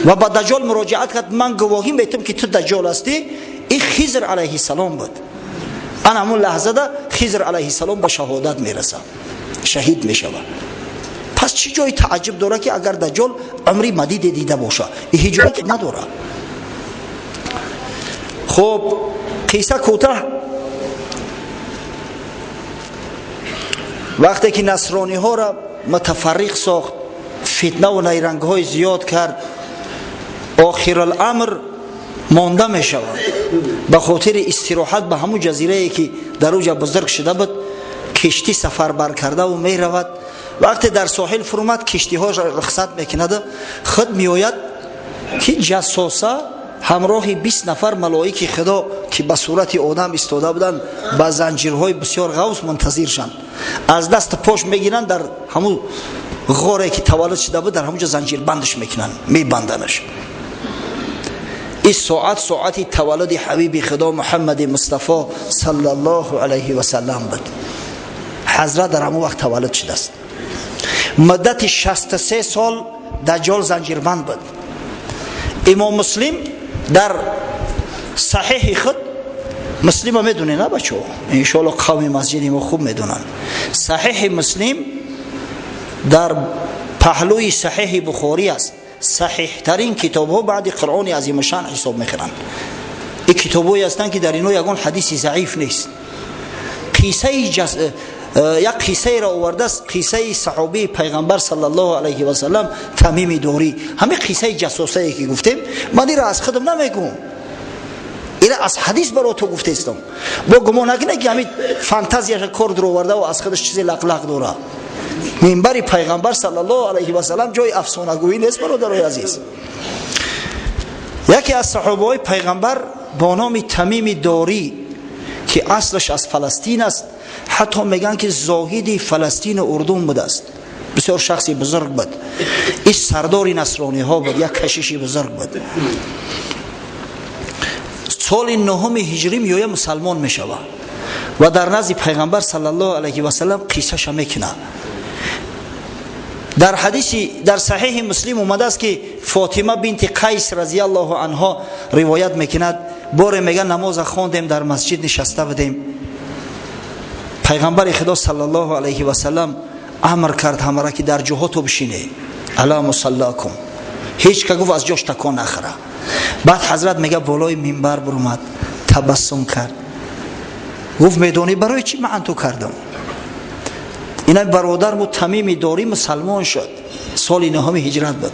و با دجال مراجعت کرد، من گواهی میتم که تو دجال هستی، این خضر علیه السلام بود. ان همون لحظه ده خضر علیه السلام به شهادت میرسه، شهید میشه. پس چی جای تعجب داره که اگر دجال عمری مدید دیده باشه؟ این هیچ جایی نداره. خب قصه کوتاه. وقتی که نصرانی ها را متفرق ساخت، فتنه و نیرنگ های زیاد کرد، آخر الامر مانده می شود. به خاطر استراحت به همون جزیره ای که در اوجا بزرگ شده بود، کشتی سفر بر کرده و می رود. وقتی در ساحل فرمد، کشتی ها رخصت میکند، خود می آید که جاسوسه همراه 20 نفر ملائک خدا که به صورت آدم استاده بودند، با زنجیرهای بسیار غوث منتظرشند، از دست پاش میگیرند، در همون غاری که تولد شده بود در همونجا زنجیر بندش میکنن، میبندنش. این ساعت تولد حبیب خدا محمد مصطفی صلی الله علیه و سلم بود. حضرت در همون وقت تولد شده است. مدت 63 سال دجال زنجیربند بود. امام مسلم در صحیح خود، مسلم ها میدونه نه بچه ها، انشاءالله قوم مسجدی ما خوب میدونن، صحیح مسلم در پهلوی صحیح بخاری است. صحیح ترین کتاب ها بعد قرآن عظیم شان حساب میکنن. این کتاب هایی هستند که در اینو یگان حدیث ضعیف نیست. یک قصه را آورده است، قصه صحابی پیغمبر صلی الله علیه و سلم تمیم داری. همه قصه جاسوسی که گفتیم من این را از خودم نمیگم، این را از حدیث برای تو گفته استم. با گمان نکنه که همین فانتزیاش کرد رو آورده و از خودش چیزی لق داره. منبر پیغمبر صلی الله علیه و سلم جای افسانه گویی نیست برادرای عزیز. یکی از صحابه پیغمبر با نام تمیم داری که اصلش از فلسطین است، حتی میگن که زاهد فلسطین و اردن بوده است، بسیار شخصی بزرگ بود. این سردار نصرانی ها بود، یک کشیشی بزرگ بود. سال 9 هجری میوه مسلمان میشود و در نزد پیغمبر صلی الله علیه و سلم قصهش میکنه. در حدیثی در صحیح مسلم اومده است که فاطمه بنت قیس رضی الله عنها روایت میکند، بار میگه نماز خواندیم، در مسجد نشسته بودیم، پیغمبر خدا صلی الله علیه و سلم امر کرد همه را که در جهاتو بشینه، الا مصلاکم، هیچ که گفت از جاش تکان نخوره. بعد حضرت میگه بالای منبر برآمد، تبسم کرد، گفت میدونی برای چی من تو کردم؟ اینا برادر مو تمیم داری مسلمان شد، سال 9 هجرت بود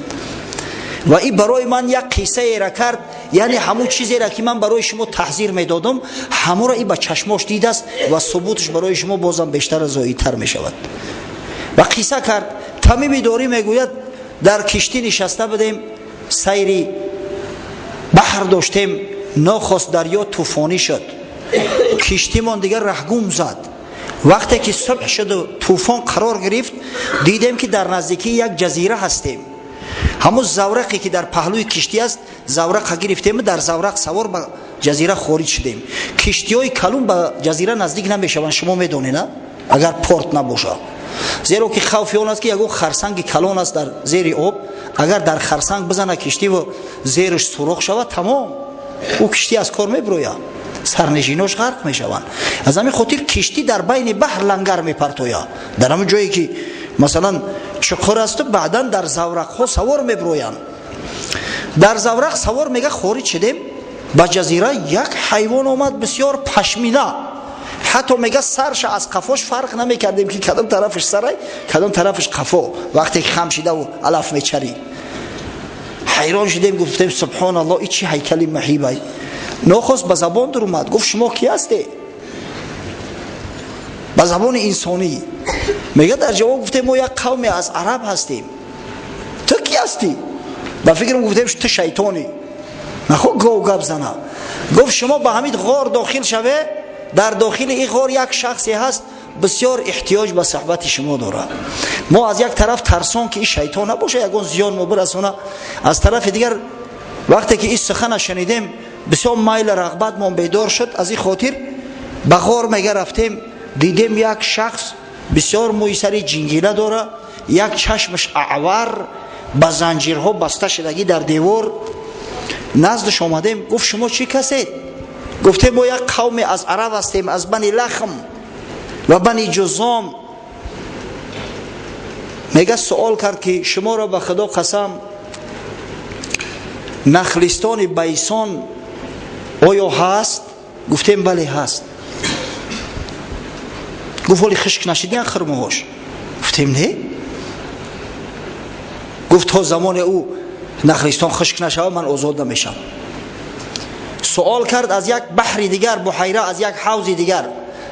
و این برای من یک قصه را کرد، یعنی همون چیزی را که من برای شما تحذیر میدادم همون را این با چشماش دیده است و ثبوتش برای شما بازم بیشتر و زایدتر می شود. و قصه کرد. تمیم داری میگوید در کشتی نشسته بودیم، سیری بحر داشتیم، ناخواست دریا طوفانی شد، کشتی من دیگر رهگم زد. وقتی که صبح شد و طوفان قرار گرفت، دیدیم که در نزدیکی یک جزیره هستیم. همون زورقی که در پهلوی کشتی است، زورق گرفتیم، در زورق سوار به جزیره خارج شدیم. کشتی‌های کلون به جزیره نزدیک نمیشوند، شما میدونید نه؟ اگر پورت نباشه، زیرا که خوف اون است که یک خرسنگ کلون است در زیر آب، اگر در خرسنگ بزنه کشتی و زیرش سوراخ شود تمام، او کشتی از کار میبروید، سرنشیناش غرق میشوند. از همین خاطر کشتی در بین بحر لنگر میپرتوید، در همون جایی که مثلا چقر است بعدا در زورق ها سوار میبرویند. در زورق سوار میگه خارج شدیم، با جزیره یک حیوان اومد بسیار پشمینه، حتی میگه سرش از قفاش فرق نمیکردیم که کدام طرفش سره کدام طرفش قفا، وقتی خم شده و علف میچری. حیران شدیم، گفتیم سبحان الله این چی هیکلی مهیبه. نخست به زبان در اومد، گفت شما کی هستی؟ به زبان انسانی میگه. در جواب گفتیم ما یک قومی از عرب هستیم. تو کی هستی؟ با فکرم گفتیم تو شیطانی. نخو گو گپ زنه. گفت شما به همین غار داخل شوه، در داخل این غار یک شخصی هست بسیار احتیاج به صحبت شما داره. ما از یک طرف ترسان که این شیطان نباشه یگان زیان ما برسونه، از طرف دیگر وقتی که این سخن شنیدیم بسیار میل رغبت ما بیدار شد. از این خاطر به غار میگه رفتیم، دیدیم یک شخص بسیار موی سری جنگیله داره، یک چشمش اعور با زنجیرها بسته شدگی در دیوار. نزدش آمدیم، گفت شما چی کسید؟ گفتیم ما یک قوم از عرب هستیم، از بنی لخم و بنی جزام. میگه سوال کرد که شما را به خدا قسم نخلستان بیسان آیا هست؟ گفتیم بله هست. گفت ولی خشک نشدین خرمهاش؟ گفتیم نه. گفت تا زمان او نخلستان خشک نشود من آزاد نمیشم. سوال کرد از یک بحر دیگر، بحیره از یک حوض دیگر،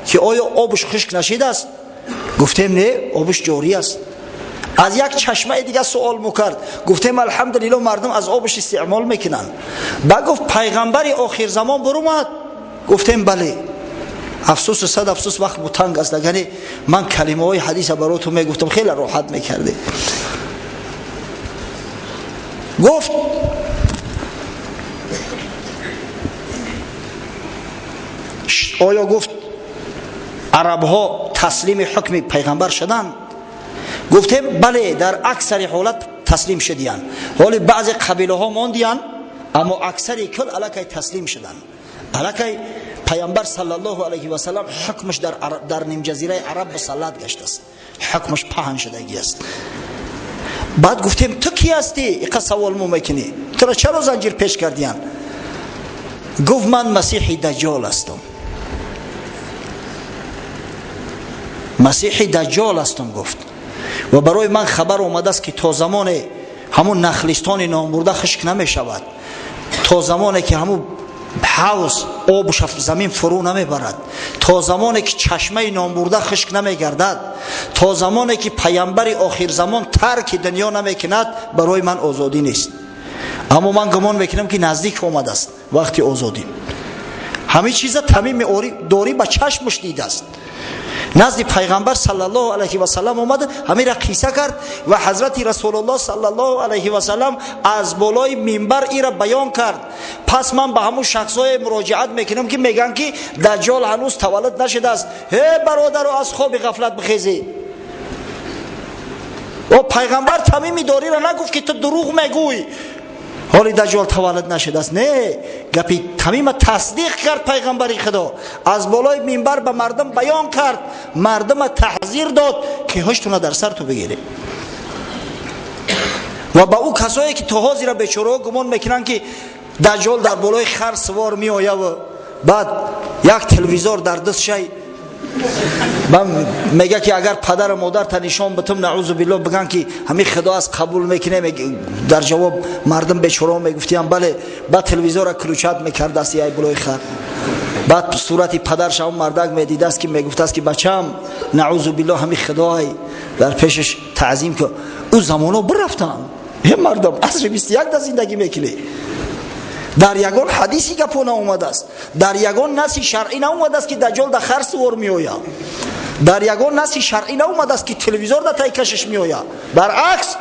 که آیا آبش خشک نشده است؟ گفتیم نه، آبش جاری است. از یک چشمه دیگر سوال میکرد، گفتیم الحمدلله مردم از آبش استعمال میکنن. بعد گفت پیغمبر آخر زمان برومد؟ گفتیم بله. افسوس صد افسوس وقت بود تنگ است، اگر من کلمه های حدیث براتون میگفتم خیلی راحت میکرده. گفت آیا گفت عرب ها تسلیم حکم پیغمبر شدن؟ گفتیم بله، در اکثر حالت تسلیم شدیان، ولی بعضی قبیله ها ماندیان، اما اکثر کل علاقه تسلیم شدن. علاقه پیامبر صلی الله علیه و سلم حکمش در نیم جزیره عرب مسلط گشته است، حکمش پهن شدگی است. بعد گفتیم تو کی هستی؟ اینقدر سوال مو میکنی، تو را چرا زنجیر پیش کردیان؟ گفت من مسیح دجال هستم. مسیح دجال هستم گفت، و برای من خبر اومده است که تا زمان همون نخلستان نامبرده خشک نمی شود، تا زمانی که همون حوض آبش زمین فرو نمی برد، تا زمانی که چشمه نامبرده خشک نمی گردد، تا زمانی که پیامبر آخر زمان ترک دنیا نمی کند، برای من آزادی نیست. اما من گمان میکنم که نزدیک آمده است وقتی آزادی. همه چیز تمیم دوری به چشمش دیده است. نزد پیغمبر صلی الله علیه و سلم اومد، همین را قصه کرد و حضرت رسول الله صلی الله علیه و سلم از بالای منبر این را بیان کرد. پس من به همون شخصای مراجعت میکنم که میگن که دجال هنوز تولد نشده است. هی برادر از خواب غفلت بخیزی. و پیغمبر تمیم دوری را نگفت که تو دروغ میگویی حالی دجال تولد نشده است، نه، گپی تمیم تصدیق کرد. پیغمبر خدا از بالای منبر به مردم بیان کرد، مردم تحذیر داد که هشتونه در سر تو بگیره. و با او کسایی که تو حاضر بیچاره گمان میکنن که دجال در بالای خر سوار می آید و بعد یک تلویزور در دست شی من میگه که اگر پدر و مادر تا نشان بتم نعوذ بالله بگن که همین خدا از قبول میکنه، در جواب مردم بیچاره میگفتیم بله. بعد تلویزور را کلوچت میکرد است ای بالای خر. بعد صورت پدرش هم مردک میدیده است که میگفت است که بچم نعوذ بالله همین خدای در پیشش تعظیم که او زمانو برفتم. هم مردم عصر 21 در زندگی میکنه. در یگان حدیثی که پونه اومده است، در یگان نصی شرعی ناومده است که دجال در خر سوار می آید، در یگان نصی شرعی ناومده است که تلویزور در تای کشش می آید. برعکس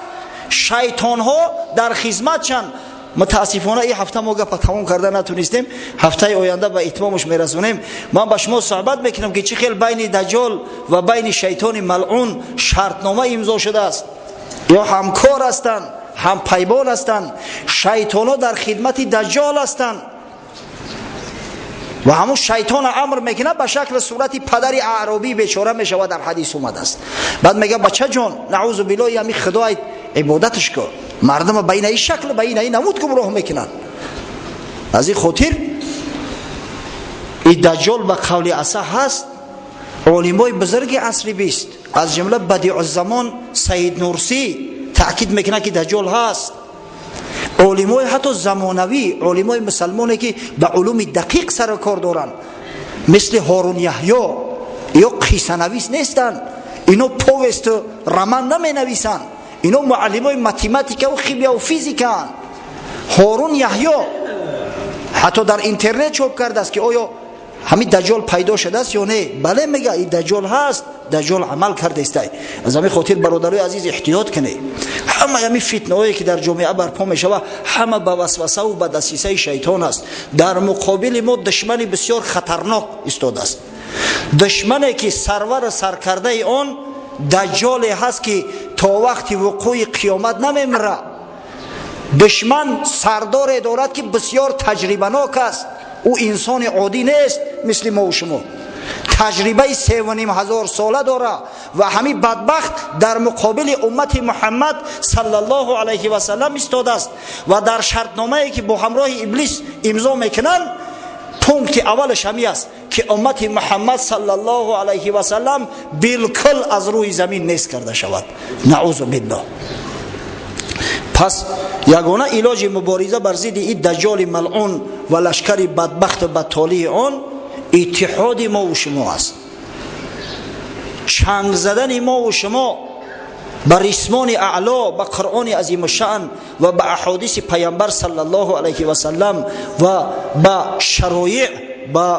شیطان ها در خدمت چند. متاسفانه این هفته ما گپ تمام کرده نتونستیم، هفته آینده به اتمامش میرسونیم. من با شما صحبت میکنم که چه خیلی بین دجال و بین شیطان ملعون شرطنامه امضا شده است، یا همکار هستند، هم پیمان هستند. شیطانا در خدمت دجال هستند و همون شیطان امر میکنه به شکل صورتی پدری اعرابی بیچاره میشود. در حدیث اومده است. بعد میگه بچه جان نعوذ بالله یمی خدای عبادتش کن. مردم بین این شکل بین این نمود گمراه میکنن. از این خاطر این دجال به قول اصح هست. علمای بزرگ عصر بیست از جمله بدیع الزمان سید نورسی تأکید میکنه که دجال هست. علمای حتی زمانوی، علمای مسلمانی که به علوم دقیق سر کار دارن مثل هارون یحیی یا قصه نویس نیستن، اینو پوست رمان نمی نویسن، اینو معلمای متماتیک و خیمیا و فیزیکان. هارون یحیی حتی در اینترنت چوب کرده است که آیا همین دجال پیدا شده است یا نه. بله میگه این دجال هست، دجال عمل کرده است. از همین خاطر برادرای عزیز احتیاط کنید. همه همین فتنه هایی که در جامعه برپا می شود همه به وسوسه و به دسیسه شیطان است. در مقابل ما دشمن بسیار خطرناک ایستاده است، دشمنی که سرور سرکرده آن دجال هست که تا وقتی وقوع قیامت نمیمره. دشمن سردار دارد که بسیار تجربه ناک است، او انسان عادی نیست مثل ما و شما، تجربه 3,500 ساله داره و همین بدبخت در مقابل امت محمد صلی الله علیه و سلم ایستاده است و در شرطنامه‌ای که با همراه ابلیس امضا میکنن پونکت اولش همی است که امت محمد صلی الله علیه و سلم بالکل از روی زمین نیست کرده شود. نعوذ بالله. پس یگانه علاج مبارزه بر ضد این دجال ملعون و لشکر بدبخت بدتالی آن اتحاد ما و شما است. چنگ زدن ما و شما بر ریسمان اعلا، به قرآن عظیم الشأن و به احادیث پیامبر صلی الله علیه و سلم و به شرایع، به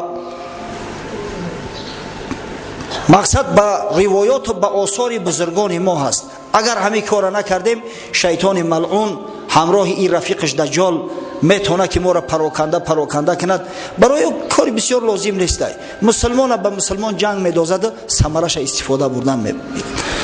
مقصد به روایات و به آثار بزرگان ما هست. اگر همین کار نکردیم شیطان ملعون همراه این رفیقش دجال میتونه که ما را پراکنده کند. برای کاری بسیار لازم نیست. مسلمان به مسلمان جنگ میدازد، ثمرش استفاده بردن